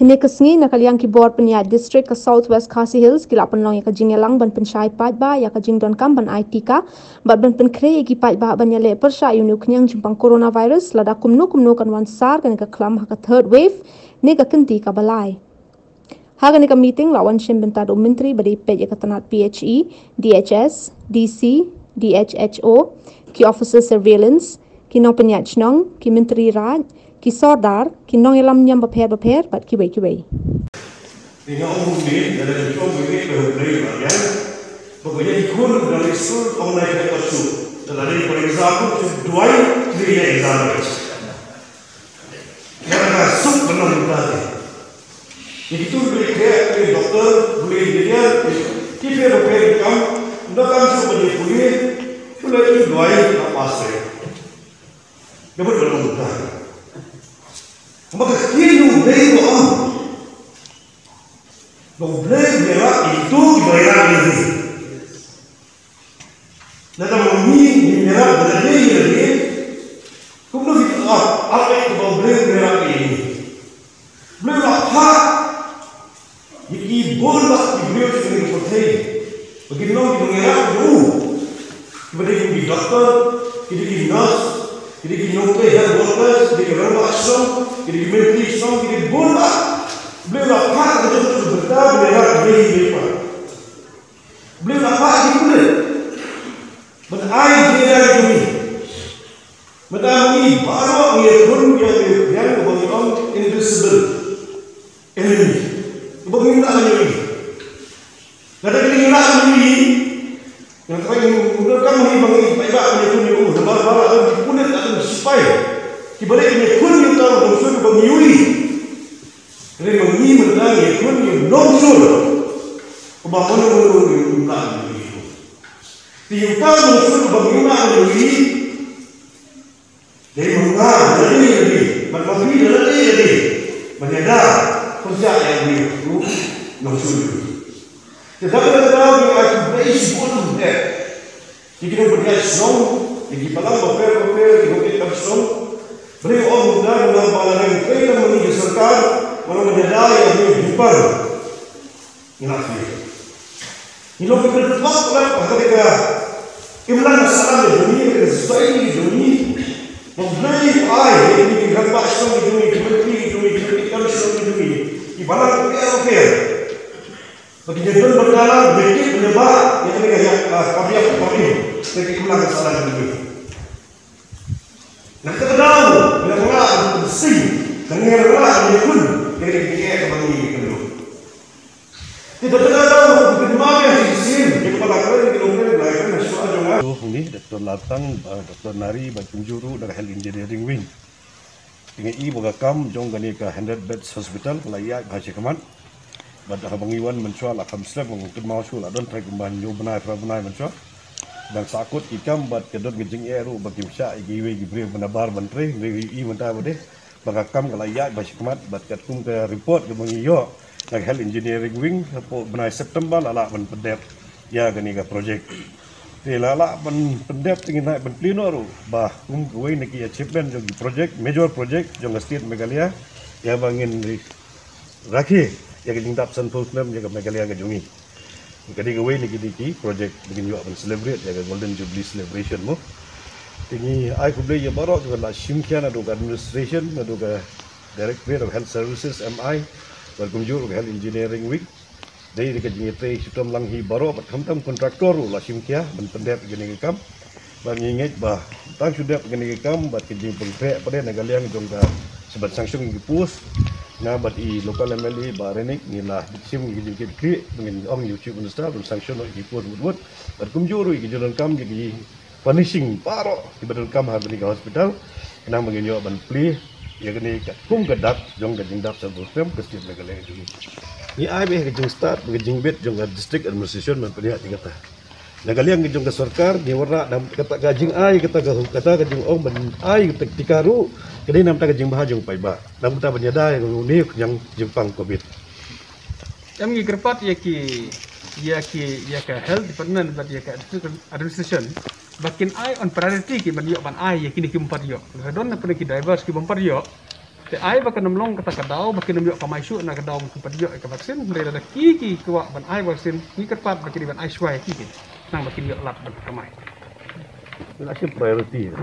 Kini kesngi nakaliang ki board penya district ke Southwest Khasi Hills kila Pynlong ya ka jingialang ban pensyai pat ba ya ka jingdon kam ban IT ka bat ban pynkhreh ki pat ba ban ya le persya yunu knyang jimpang coronavirus lada kumnu kan wan sar kan ka klam ha ka third wave ne ka kenti ka balai. Haga ni ka meeting lawan shim bentad menteri badi pej ya ka tanat PHE, DHS, DC, DHHO, ki officer surveillance, ki no penya chnong, ki menteri raj, ki sordar, ki nong yalam nyam baper bat ki wei. Dengan umum ini, dalam mencoba ini berhubungan dengan pokoknya ikut dari school online itu. Dari for example, dua tiga exam. Karena sup benar benar. Itu boleh kerja doktor, boleh engineer, kita boleh become, doktor sup boleh itu dua apa sih? Dapat benar benar. Maka kini boleh Problem merah itu merah ini. Nanti mungkin merah berada ini. Kemudian kita apa itu problem merah ini? Problem apa? Ini bola dibeli dengan hotel. Bagaimana kita merah dulu? Kita di dokter, kita di nurse, kita di health workers, kita di rumah asam, kita di menteri asam, kita di bola. Beliau dapat betul-betul bertahan lewat ini lepas. Beliau dapat dikulit. Berai dia ini. Berai baru yang bagi orang invisible enemy. Bagaimana ini? Kata kita ini yang terakhir menggunakan bagi baik-baik menyekuni baru dikulit atau supaya dibalik menyekuni tahu maksud mengiui. Jadi mengi menang ikut yang nongsul, bahkan orang yang menang itu. Tiada nongsul bagaimana ini? Dari menang dari bermati dari menyadar kerja yang itu nongsul. Tetapi kalau kita berisi pun deh, kita berjaya strong, kita palang berper, kita strong. Beri orang muda dalam balan kita menjadi serta. Walau menjadi yang berjumpa, ingatlah. Ini kita berdoa kepada mereka. Imlan masalah dunia, sesuai dunia. Membeli air, ini kita pasang di dunia, kita pasang di dunia. Ibarat oke. Bagi jenderal berjalan, berikut menyebar yang mereka yang kami. Bagi imlan masalah dunia. Nah kita tahu, bila orang bersih, dengan orang yang pun. Dari dia kembali ke dulu. Tidak tahu bagaimana yang disini. Kita lakukan di rumah lain soal juga. Ini Dr. Latang, Dr. Nari, Penjuru dari Health Engineering Wing. Dengan ibu kam jong gani ke 100 beds hospital Meghalaya ASHA keman. Pada bangiwan mencual akan slab mungkin mau sul adon try kembali benai mencual. Dan sakut ikam bad kedot ngejing eru bagi sya igiwe gibri menabar menteri i mentah bade. Bagakam Meghalaya ASHA kemat bat kum ke report ke mengiyo nag Health Engineering Wing benai September lala men pendep ya gani ka project. Ti lala men pendep tingin naik ben pleno ru bah kum kuwe neki achievement jong project major project jong state Meghalaya ya bangin rakhi ya ke jingtap santul nam ya ke Meghalaya ke jongi. Kadi kuwe neki diki project begin yo ben celebrate ya ke golden jubilee celebration mo. Tinggi I could play barok juga lah simkian ada administration ada juga Directorate of Health Services MI berkunjung ke Health Engineering Week dari dekat jingitre sistem langhi barok berhamtam kontraktor lah simkia pendep gini kam banginget bah tang sudah gini kam bat kejing pynkhreh pada Meghalaya jongga sebat sangsung dipus na bat i local MLA barenik nilah sim gidikit kri dengan om YouTube Minister dan sangsung dipus buat berkunjung ke jalan kam jadi punishing paro di badan kam har di hospital kenang mengenyo ban pli ya gani kum gadak jong gading dak sebelum ke state Meghalaya juga ni ai be gading start gading bet jong district administration man pelihat kata Meghalaya jong ke sarkar ni warna dam kata gajing ai kata gajing ong ban ai kata tikaru kini nam ta gajing bahajong paiba dam ta banyada ni yang jempang covid yang ngikerpat ya ke health department bat ya ke administration bakin ai on priority ki ban yo ban ai ya kini ki 4 yo radon na pun ki drivers ki 4 yo Te ai ba kanam long kata kadau ba kanam yok kamai su na kadau ku padiyo ka vaksin mere da ki kuwa ban ai vaksin ni kerpat ba kini ban ai swai ki nang ba kini yok lat ban kamai. Itu priority.